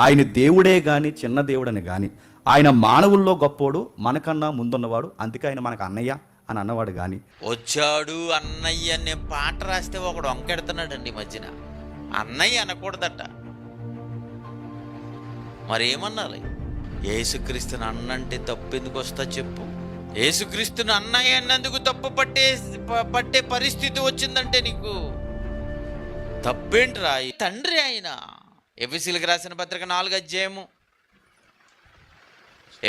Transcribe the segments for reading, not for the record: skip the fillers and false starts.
ఆయన దేవుడే కానీ చిన్న దేవుడని కానీ, ఆయన మానవుల్లో గొప్పోడు, మనకన్నా ముందున్నవాడు, అందుకే ఆయన మనకు అన్నయ్య అని అన్నవాడు కానీ. వచ్చాడు అన్నయ్య అనే పాట రాస్తే ఒకడు వంకెడుతున్నాడండి ఈ మధ్యన. అన్నయ్య అనకూడదట, మరేమన్నాలి? యేసుక్రీస్తుని అన్నంటే తప్పు ఎందుకు వస్తా చెప్పు? యేసుక్రీస్తుని అన్నయ్య అన్నందుకు తప్పు పట్టే పరిస్థితి వచ్చిందంటే నీకు తప్పేంట్రా? తండ్రి ఆయన. ఎఫెసీయులకు రాసిన పత్రిక 4వ అధ్యాయము,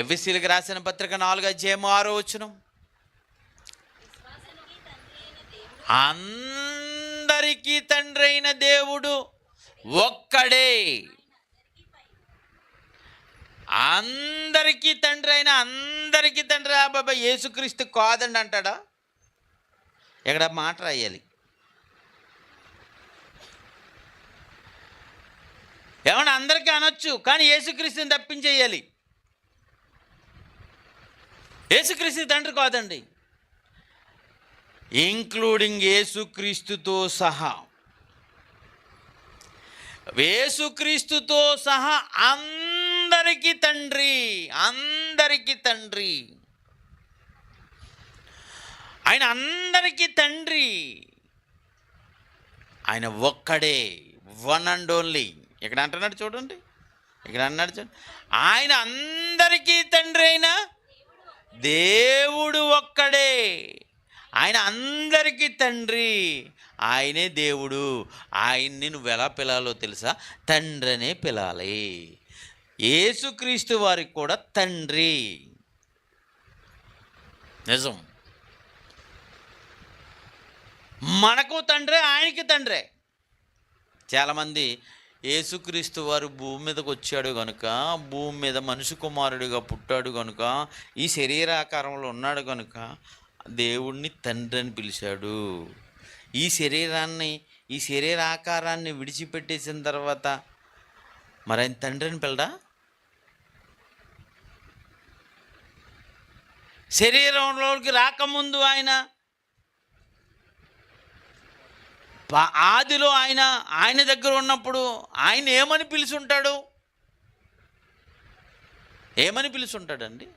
ఎఫెసీయులకు రాసిన పత్రిక 4వ అధ్యాయము 6వ వచనం, అందరికీ తండ్రి అయిన దేవుడు ఒక్కడే. అందరికీ తండ్రి అయిన, అందరికీ తండ్రి బాబా యేసుక్రీస్తు కాదండి అంటాడా? ఇక్కడ మాట రాయాలి. ఏమన్నా అందరికీ అనొచ్చు, కానీ యేసుక్రీస్తుని తప్పించేయాలి. యేసుక్రీస్తు తండ్రి కాదండి, ఇంక్లూడింగ్ యేసుక్రీస్తుతో సహా. యేసుక్రీస్తుతో సహా అందరికీ తండ్రి, అందరికీ తండ్రి. ఆయన అందరికీ తండ్రి. ఆయన ఒక్కడే, వన్ అండ్ ఓన్లీ. ఇక్కడ అంటున్నాడు చూడండి, ఇక్కడ అన్నాడు చూడండి, ఆయన అందరికీ తండ్రి అయిన దేవుడు ఒక్కడే. ఆయన అందరికీ తండ్రి, ఆయనే దేవుడు. ఆయన్ని నువ్వు ఎలా పిలాలో తెలుసా? తండ్రి అనే పిలాలి. యేసుక్రీస్తు వారికి కూడా తండ్రి, నిజం. మనకు తండ్రే, ఆయనకి తండ్రే. చాలామంది యేసుక్రీస్తు వారు భూమి మీదకి వచ్చాడు కనుక, భూమి మీద మనిషి కుమారుడిగా పుట్టాడు కనుక, ఈ శరీరాకారంలో ఉన్నాడు కనుక దేవుణ్ణి తండ్రి అని పిలిచాడు. ఈ శరీరాకారాన్ని విడిచిపెట్టేసిన తర్వాత మరి ఆయన తండ్రి అని పిల్లడా? శరీరంలోకి రాకముందు ఆయన, ఆదిలో ఆయన దగ్గర ఉన్నప్పుడు ఆయన ఏమని పిలుచుంటాడు? ఏమని పిలుచుంటాడండి?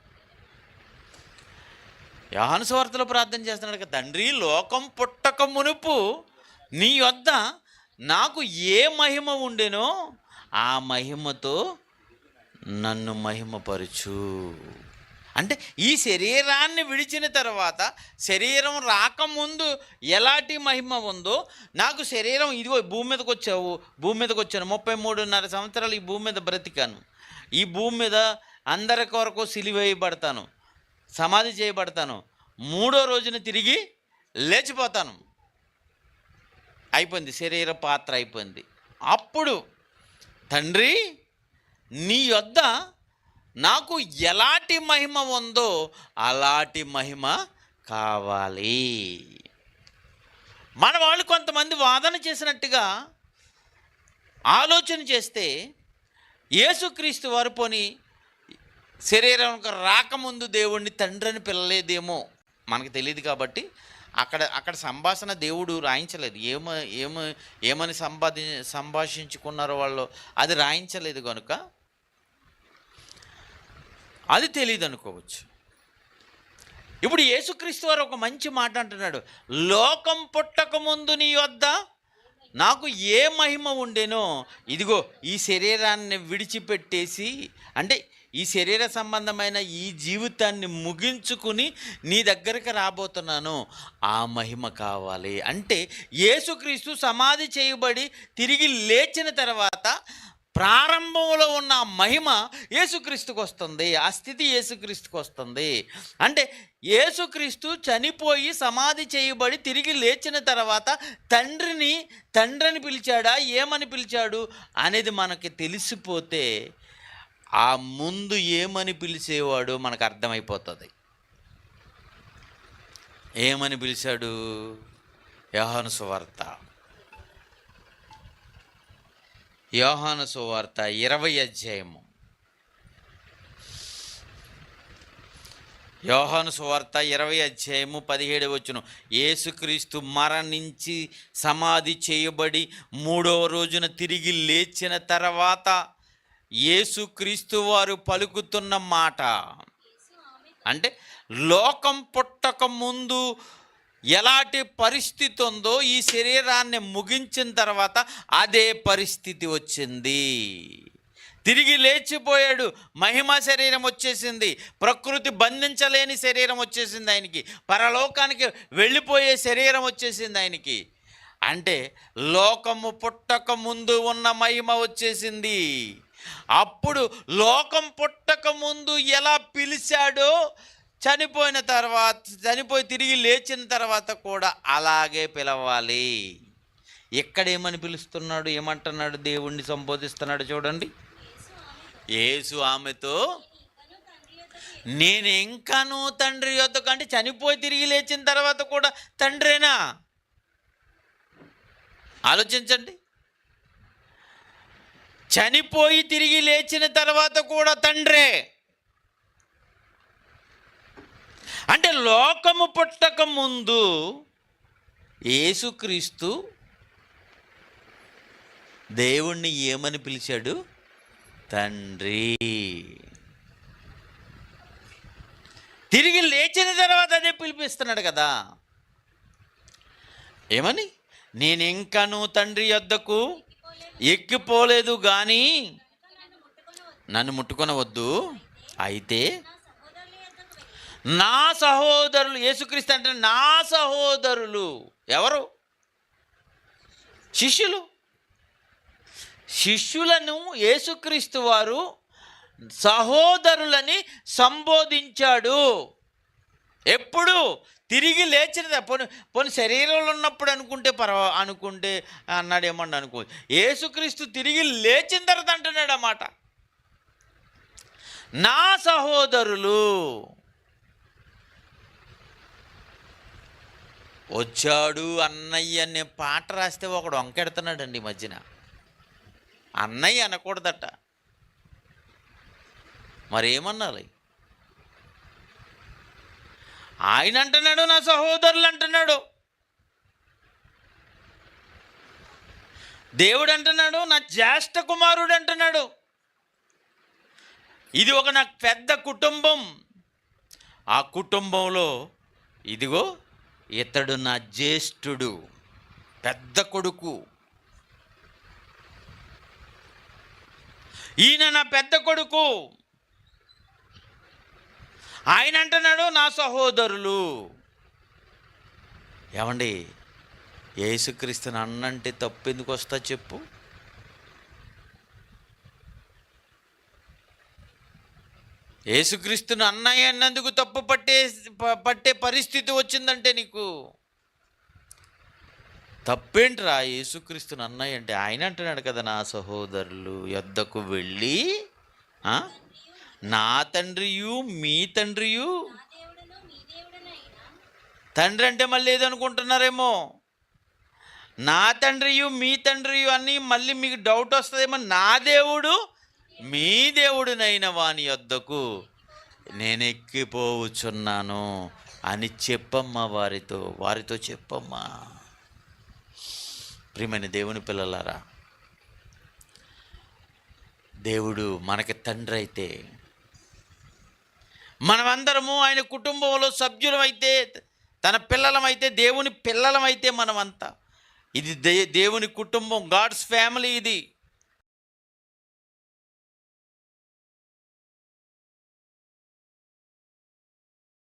యోహాను సువార్తలో ప్రార్థన చేస్తున్నాడు కదా, తండ్రి లోకం పుట్టక మునుపు నీ యొద్ద నాకు ఏ మహిమ ఉండెనో ఆ మహిమతో నన్ను మహిమపరచు. అంటే ఈ శరీరాన్ని విడిచిన తర్వాత, శరీరం రాకముందు ఎలాంటి మహిమ ఉందో, నాకు శరీరం ఇదిగో భూమి మీదకి వచ్చాను 33.5 సంవత్సరాలు ఈ భూమి మీద బ్రతికాను. ఈ భూమి మీద అందరి కొరకు సిలువేయబడతాను, సమాధి చేయబడతాను, 3వ రోజున తిరిగి లేచిపోతాను. అయిపోయింది, శరీర పాత్ర అయిపోయింది. అప్పుడు తండ్రి నీ యొద్ద నాకు ఎలాంటి మహిమ ఉందో అలాంటి మహిమ కావాలి. మన వాళ్ళు కొంతమంది వాదన చేసినట్టుగా ఆలోచన చేస్తే, యేసుక్రీస్తు వారు పోని శరీరంకి రాకముందు దేవుణ్ణి తండ్రి అని పిలలేదేమో, మనకు తెలియదు. కాబట్టి అక్కడ సంభాషణ దేవుడు రాయించలేదు. ఏమని సంభాషించుకున్నారో వాళ్ళు అది రాయించలేదు కనుక అది తెలియదు అనుకోవచ్చు. ఇప్పుడు యేసుక్రీస్తు వారు ఒక మంచి మాట అంటున్నాడు, లోకం పుట్టకముందు నీ వద్ద నాకు ఏ మహిమ ఉండేనో, ఇదిగో ఈ శరీరాన్ని విడిచిపెట్టేసి, అంటే ఈ శరీర సంబంధమైన ఈ జీవితాన్ని ముగించుకుని నీ దగ్గరికి రాబోతున్నాను, ఆ మహిమ కావాలి. అంటే యేసుక్రీస్తు సమాధి చేయబడి తిరిగి లేచిన తర్వాత ప్రారంభంలో ఉన్న మహిమ యేసుక్రీస్తుకు వస్తుంది, ఆ స్థితి యేసుక్రీస్తుకు వస్తుంది. అంటే యేసుక్రీస్తు చనిపోయి సమాధి చేయబడి తిరిగి లేచిన తర్వాత తండ్రిని పిలిచాడా, ఏమని పిలిచాడు అనేది మనకి తెలిసిపోతే, ఆ ముందు ఏమని పిలిచేవాడు మనకు అర్థమైపోతుంది. ఏమని పిలిచాడు? యోహాను సువార్త 20వ అధ్యాయము, యోహాను సువార్త 20వ అధ్యాయము 17వ వచనం, యేసుక్రీస్తు మరణించి సమాధి చేయబడి 3వ రోజున తిరిగి లేచిన తర్వాత యేసుక్రీస్తు వారు పలుకుతున్న మాట. అంటే లోకం పుట్టక ముందు ఎలాంటి పరిస్థితి ఉందో ఈ శరీరాన్ని ముగించిన తర్వాత అదే పరిస్థితి వచ్చింది. తిరిగి లేచిపోయాడు, మహిమ శరీరం వచ్చేసింది, ప్రకృతి బంధించలేని శరీరం వచ్చేసింది ఆయనకి, పరలోకానికి వెళ్ళిపోయే శరీరం వచ్చేసింది ఆయనకి. అంటే లోకము పుట్టక ముందు ఉన్న మహిమ వచ్చేసింది. అప్పుడు లోకం పుట్టక ముందు ఎలా పిలిచాడో చనిపోయి తిరిగి లేచిన తర్వాత కూడా అలాగే పిలవాలి. ఎక్కడేమని పిలుస్తున్నాడు, ఏమంటున్నాడు, దేవుణ్ణి సంబోధిస్తున్నాడు చూడండి. యేసు ఆమెతో, నేను ఇంకాను తండ్రి యొద్దకు, అంటే చనిపోయి తిరిగి లేచిన తర్వాత కూడా తండ్రేనా? ఆలోచించండి. చనిపోయి తిరిగి లేచిన తర్వాత కూడా తండ్రే. అంటే లోకము పుట్టక ముందు యేసుక్రీస్తు దేవుణ్ణి ఏమని పిలిచాడు? తండ్రి. తిరిగి లేచిన తర్వాత అదే పిలిపిస్తున్నాడు కదా. ఏమని? నేను ఇంకను తండ్రి యొద్దకు ఎక్కిపోలేదు కానీ నన్ను ముట్టుకొనవద్దు, అయితే నా సహోదరులు, యేసుక్రీస్తు అంటే నా సహోదరులు ఎవరు? శిష్యులు. శిష్యులను యేసుక్రీస్తు వారు సహోదరులని సంబోధించాడు. ఎప్పుడు? తిరిగి లేచిన పోనీ శరీరంలో ఉన్నప్పుడు అనుకుంటే అన్నాడు, ఏమన్నా అనుకో. యేసుక్రీస్తు తిరిగి లేచిన తర్వాత అంటున్నాడు అన్నమాట, నా సహోదరులు. వచ్చాడు అన్నయ్య అనే పాట రాస్తే ఒకడు వంకెడుతున్నాడండి ఈ మధ్యన. అన్నయ్య అనకూడదట, మరేమన్నాలి? ఆయన అంటున్నాడు నా సహోదరులు అంటున్నాడు. దేవుడు అంటున్నాడు నా జ్యేష్ఠ కుమారుడు అంటున్నాడు. ఇది ఒక నాకు పెద్ద కుటుంబం. ఆ కుటుంబంలో ఇదిగో ఇతడు నా జ్యేష్ఠుడు, పెద్ద కొడుకు. ఈయన నా పెద్ద కొడుకు. ఆయన అంటున్నాడు నా సహోదరులు. ఏమండి, యేసుక్రీస్తుని అన్నంటే తప్పు ఎందుకు వస్తా చెప్పు? యేసుక్రీస్తుని అన్నయ్య అన్నందుకు తప్పు పట్టే పరిస్థితి వచ్చిందంటే నీకు తప్పేంట్రా? యేసుక్రీస్తుని అన్నయ్య అంటే ఆయన అంటున్నాడు కదా, నా సహోదరులు యొద్దకు వెళ్ళి నా తండ్రియు మీ తండ్రియు. తండ్రి అంటే మళ్ళీ ఏదనుకుంటున్నారేమో, నా తండ్రియు మీ తండ్రియు అని మళ్ళీ మీకు డౌట్ వస్తుందేమో. నా దేవుడు మీ దేవుడునైన వాని యొద్దకు నేను ఎక్కిపోవచ్చున్నాను అని చెప్పమ్మా, వారితో చెప్పమ్మా. ప్రియమైన దేవుని పిల్లలారా, దేవుడు మనకి తండ్రి అయితే, మనమందరము ఆయన కుటుంబంలో సభ్యులమైతే, తన పిల్లలమైతే, దేవుని పిల్లలమైతే మనమంతా, ఇది దేవుని కుటుంబం, గాడ్స్ ఫ్యామిలీ ఇది.